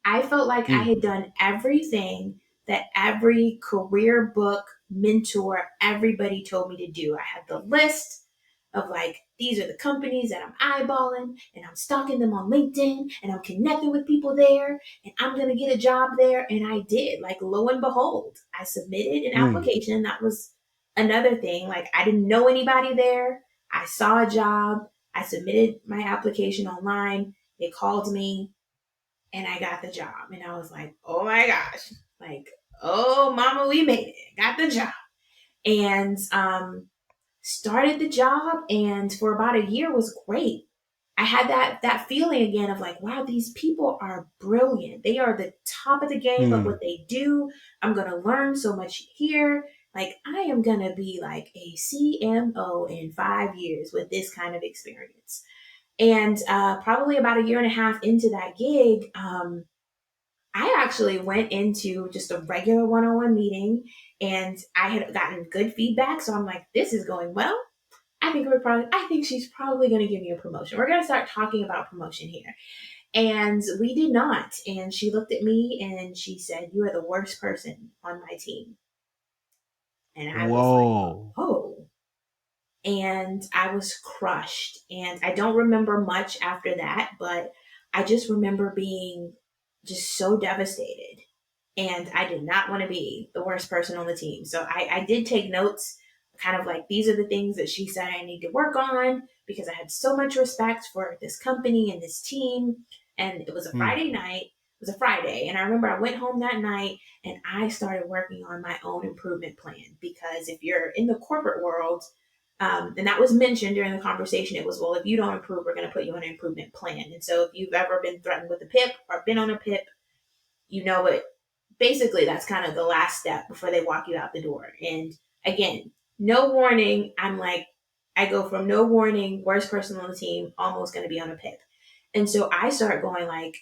I felt like I Mm, had done everything that every career book mentor, everybody told me to do. I had the list of like, these are the companies that I'm eyeballing and I'm stalking them on LinkedIn and I'm connecting with people there and I'm going to get a job there. And I did. Like, lo and behold, I submitted an mm, application. That was another thing. Like, I didn't know anybody there. I saw a job. I submitted my application online. They called me and I got the job. And I was like, oh my gosh, like, oh mama, we made it. Got the job. And started the job and for about a year was great. I had that feeling again of like, wow, these people are brilliant. They are the top of the game at mm. what they do. I'm gonna learn so much here. Like I am gonna be like a CMO in 5 years with this kind of experience. And probably about a year and a half into that gig, I actually went into just a regular one on one meeting and I had gotten good feedback. So I'm like, this is going well. I think she's probably going to give me a promotion. We're going to start talking about promotion here. And we did not. And she looked at me and she said, you are the worst person on my team. And I was like, Whoa. oh, and I was crushed. And I don't remember much after that, but I just remember being just so devastated. And I did not want to be the worst person on the team. So I did take notes, kind of like these are the things that she said I need to work on because I had so much respect for this company and this team. And it was a Mm, Friday night. It was a Friday. And I remember I went home that night and I started working on my own improvement plan because if you're in the corporate world, and that was mentioned during the conversation. It was, well, if you don't improve, we're going to put you on an improvement plan. And so if you've ever been threatened with a PIP or been on a PIP, you know it. Basically, that's kind of the last step before they walk you out the door. And again, no warning. I'm like, I go from no warning, worst person on the team, almost going to be on a PIP. And so I start going like,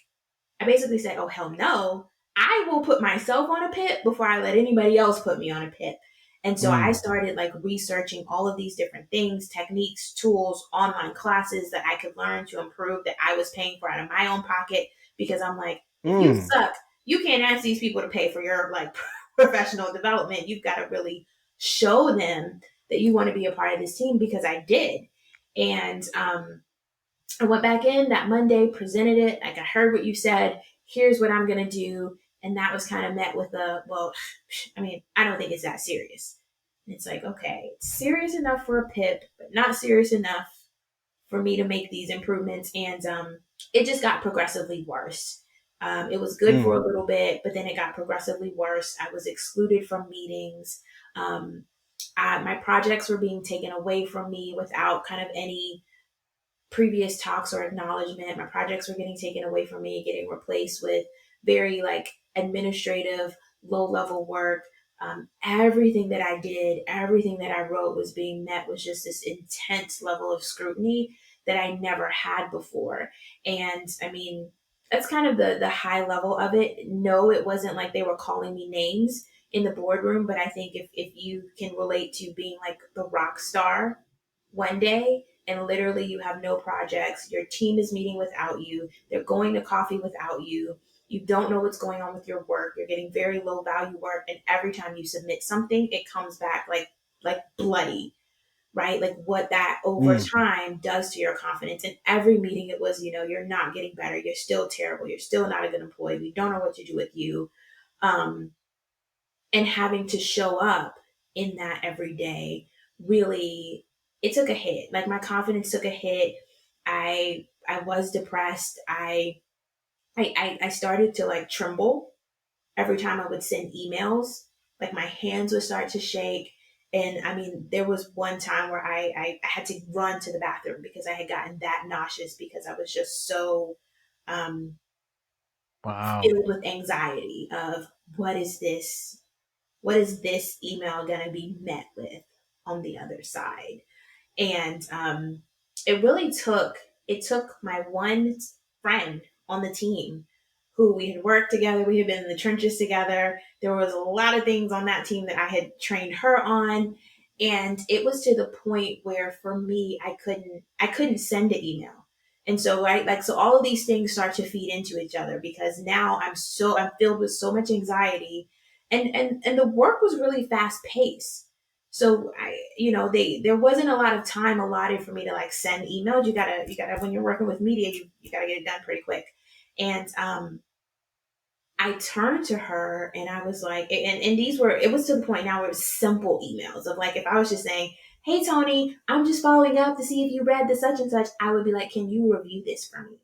I basically said, oh, hell no. I will put myself on a pit before I let anybody else put me on a pit. And so I mm, started like researching all of these different things, techniques, tools, online classes that I could learn to improve that I was paying for out of my own pocket. Because I'm like, if you mm, suck, you can't ask these people to pay for your like professional development. You've got to really show them that you want to be a part of this team because I did. And I went back in that Monday, presented it. Like, I heard what you said. Here's what I'm going to do. And that was kind of met with a, well, I mean, I don't think it's that serious. And it's like, okay, it's serious enough for a PIP, but not serious enough for me to make these improvements. And it just got progressively worse. It was good for mm, a little bit, but then it got progressively worse. I was excluded from meetings. Um, my projects were being taken away from me without kind of any previous talks or acknowledgement. My projects were getting taken away from me, getting replaced with very like administrative, low level work. Everything that I did, everything that I wrote was being met with just this intense level of scrutiny that I never had before. And I mean, that's kind of the high level of it. No, it wasn't like they were calling me names in the boardroom, but I think if you can relate to being like the rock star one day and literally you have no projects, your team is meeting without you, they're going to coffee without you, you don't know what's going on with your work, you're getting very low value work, and every time you submit something, it comes back like bloody, right? Like what that over mm. time does to your confidence. In every meeting, it was, you're not getting better, you're still terrible, you're still not a good employee, we don't know what to do with you. Um, and having to show up in that every day really, it took a hit. Like my confidence took a hit. I was depressed. I started to like tremble every time I would send emails. Like my hands would start to shake. And I mean, there was one time where I had to run to the bathroom because I had gotten that nauseous because I was just so um Wow. filled with anxiety of what is this? What is this email going to be met with on the other side? And it really took my one friend on the team who we had worked together, we had been in the trenches together. There was a lot of things on that team that I had trained her on, and it was to the point where for me I couldn't send an email. And so so all of these things start to feed into each other because now I'm filled with so much anxiety, and the work was really fast paced. So there wasn't a lot of time allotted for me to like send emails. You gotta when you're working with media, you gotta get it done pretty quick. And I turned to her and I was like, and it was to the point now where it was simple emails of like, if I was just saying, "Hey Tony, I'm just following up to see if you read the such and such," I would be like, "Can you review this for me?"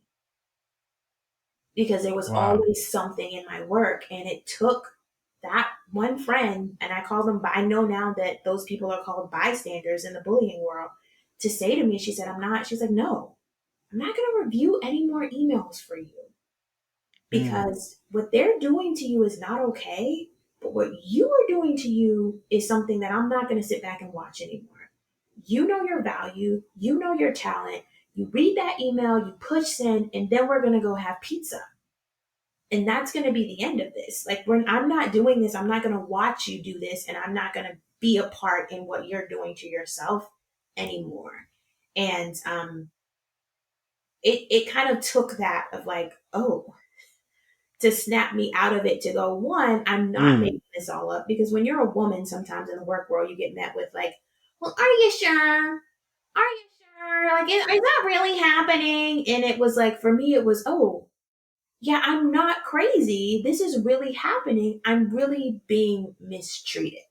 Because there was Wow. always something in my work, and it took that one friend, and I call them, I know now that those people are called bystanders in the bullying world, to say to me, she said, she's like, "No, I'm not going to review any more emails for you Mm. because what they're doing to you is not okay. But what you are doing to you is something that I'm not going to sit back and watch anymore. You know your value, you know your talent. You read that email, you push send, and then we're going to go have pizza. And that's going to be the end of this. Like, when I'm not doing this, I'm not going to watch you do this, and I'm not going to be a part in what you're doing to yourself anymore." And it kind of took that of like, oh, to snap me out of it, to go, one, I'm not Mm. making this all up, because when you're a woman, sometimes in the work world, you get met with like, "Well, are you sure? Are you sure? Like, is that really happening?" And it was like, for me, it was, oh, yeah, I'm not crazy. This is really happening. I'm really being mistreated.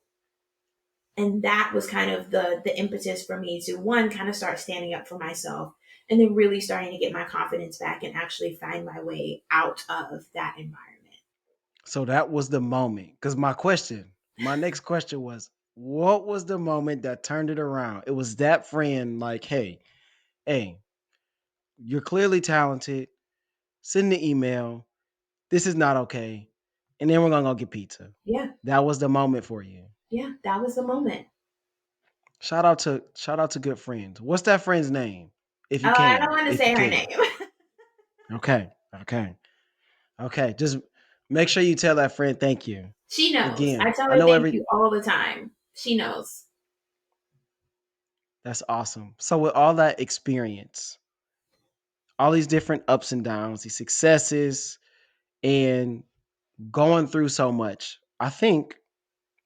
And that was kind of the impetus for me to, one, kind of start standing up for myself, and then really starting to get my confidence back and actually find my way out of that environment. So that was the moment. Because my next question was, what was the moment that turned it around? It was that friend, like, hey, you're clearly talented. Send the email. This is not okay. And then we're gonna go get pizza. Yeah, That was the moment for you. yeah, that was the moment. Shout out to good friends. What's that friend's name? If Oh, you I don't can. want to If you say her can. name. Okay. Okay. Okay. Just make sure you tell that friend thank you. She knows. I Again, tell I her know thank you all the time. She knows. that's awesome. So with all that experience, all these different ups and downs, these successes, and going through so much, I think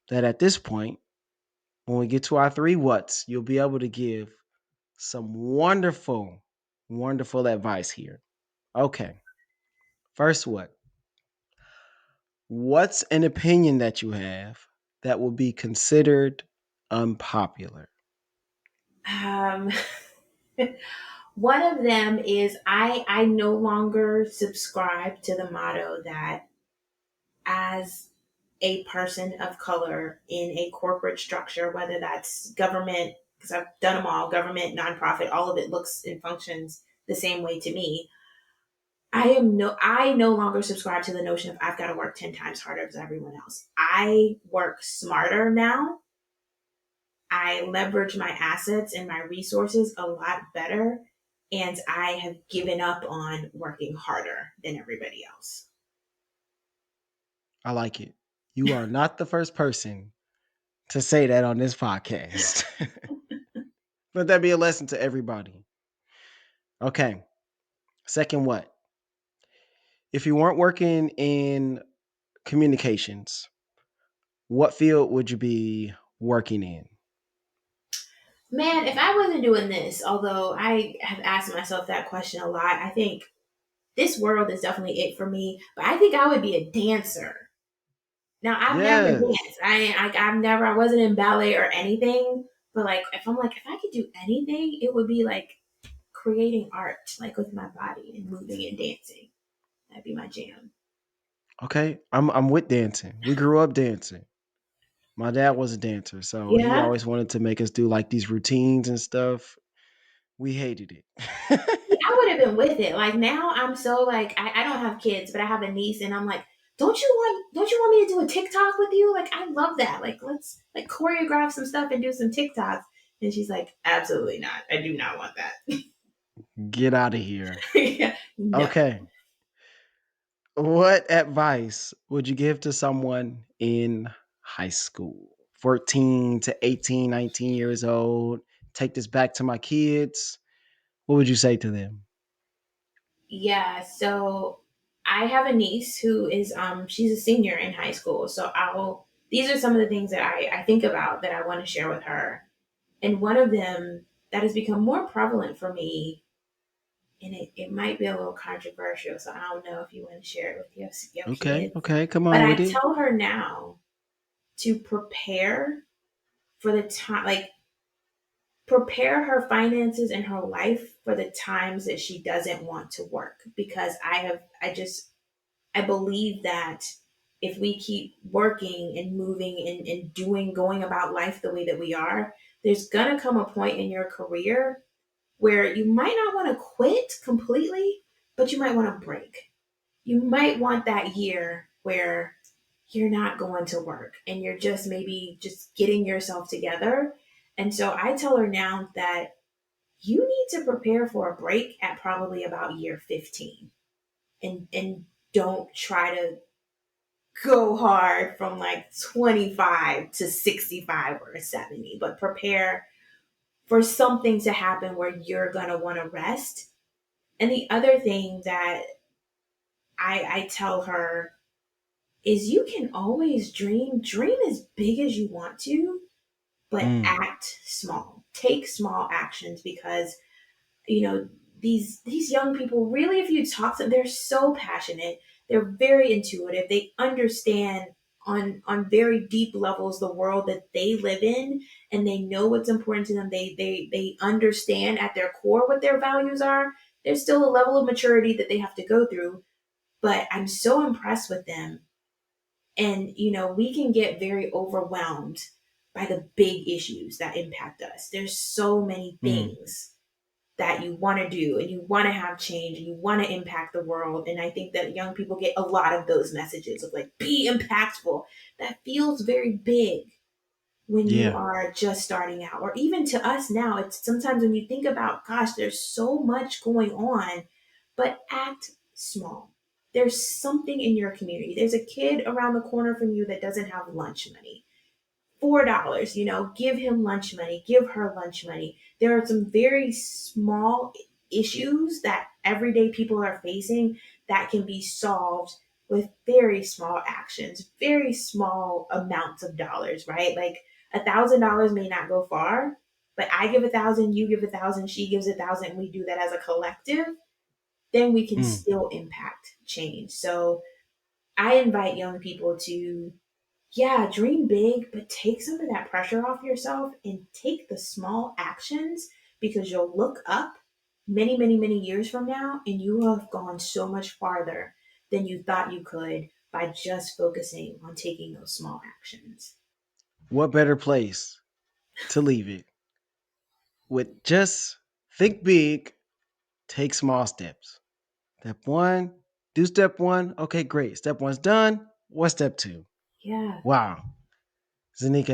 that at this point, when we get to our three whats, you'll be able to give some wonderful, wonderful advice here. Okay. First what? What's an opinion that you have that will be considered unpopular? Um, One of them is, I no longer subscribe to the motto that, as a person of color in a corporate structure, whether that's government, because I've done them all, government, nonprofit, all of it looks and functions the same way to me. I no longer subscribe to the notion of I've got to work 10 times harder than everyone else. I work smarter now. I leverage my assets and my resources a lot better. And I have given up on working harder than everybody else. I like it. You are not the first person to say that on this podcast. Let that be a lesson to everybody. Okay. Second, what? If you weren't working in communications, what field would you be working in? Man, if I wasn't doing this, although I have asked myself that question a lot, I think this world is definitely it for me. But I think I would be a dancer. Now, I've never Yes. danced. I wasn't in ballet or anything. But like, if I could do anything, it would be like creating art, like with my body and moving and dancing. That'd be my jam. Okay. I'm with dancing. We grew up dancing. My dad was a dancer, so he Yeah. always wanted to make us do like these routines and stuff. We hated it. I would have been with it. Like now I'm so like I don't have kids, but I have a niece and I'm like, don't you want me to do a TikTok with you? Like I love that. Like let's like choreograph some stuff and do some TikToks. And she's like, absolutely not. I do not want that. Get out of here. Yeah, no. Okay. What advice would you give to someone in high school? 14 to 18, 19 years old. Take this back to my kids. What would you say to them? Yeah, so I have a niece who is she's a senior in high school. So I'll these are some of the things that I think about that I want to share with her. And one of them that has become more prevalent for me, and it might be a little controversial, so I don't know if you want to share it with your Okay, kids. okay, come But on I with it. tell her now to prepare for the time, like prepare her finances and her life for the times that she doesn't want to work. Because I believe that if we keep working and moving and doing, going about life the way that we are, there's going to come a point in your career where you might not want to quit completely, but you might want to break. You might want that year where you're not going to work and you're just maybe just getting yourself together. And so I tell her now that you need to prepare for a break at probably about year 15 and don't try to go hard from like 25 to 65 or 70, but prepare for something to happen where you're going to want to rest. And the other thing that I tell her is you can always dream as big as you want to, but Mm, act small. Take small actions because you know these young people really, if you talk to them, they're so passionate, they're very intuitive, they understand on very deep levels the world that they live in, and they know what's important to them. They understand at their core what their values are. There's still a level of maturity that they have to go through, but I'm so impressed with them. And we can get very overwhelmed by the big issues that impact us. There's so many mm. things that you want to do and you want to have change and you want to impact the world. And I think that young people get a lot of those messages of like, be impactful. That feels very big when you Yeah. are just starting out. Or even to us now, it's sometimes when you think about, gosh, there's so much going on, but act small. There's something in your community. There's a kid around the corner from you that doesn't have lunch money. $4, give him lunch money, give her lunch money. There are some very small issues that everyday people are facing that can be solved with very small actions, very small amounts of dollars, right? Like $1,000 may not go far, but I give 1,000, you give 1,000, she gives 1,000, and we do that as a collective, then we can Mm. still impact change. So I invite young people to, yeah, dream big, but take some of that pressure off yourself and take the small actions, because you'll look up many, many, many years from now and you will have gone so much farther than you thought you could by just focusing on taking those small actions. What better place to leave it with just think big, take small steps. Step one, do step one. Okay, great. Step one's done. What's step two? Yeah. Wow. Zanika,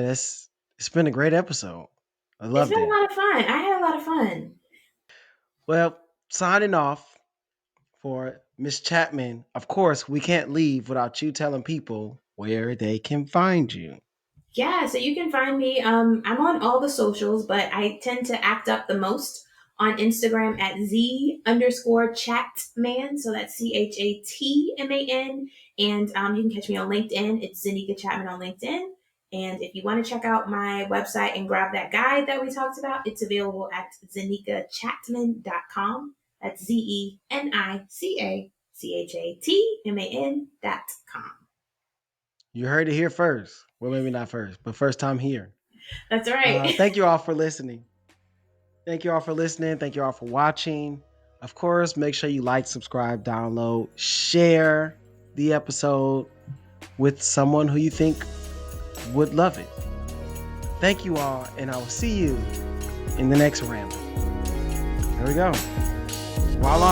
it's been a great episode. I It's loved been a it. lot of fun. I had a lot of fun. Well, signing off for Miss Chapman. Of course, we can't leave without you telling people where they can find you. Yeah, so you can find me. I'm on all the socials, but I tend to act up the most on Instagram at Z_Chatman. So that's Chatman. And you can catch me on LinkedIn. It's Zenica Chatman on LinkedIn. And if you want to check out my website and grab that guide that we talked about, it's available at zenicachatman.com. That's ZENICACHATMAN.com. You heard it here first. Well, maybe not first, but first time here. That's right. Thank you all for listening. Thank you all for listening. Thank you all for watching. Of course, make sure you like, subscribe, download, share the episode with someone who you think would love it. Thank you all, and I will see you in the next ramble. There we go. While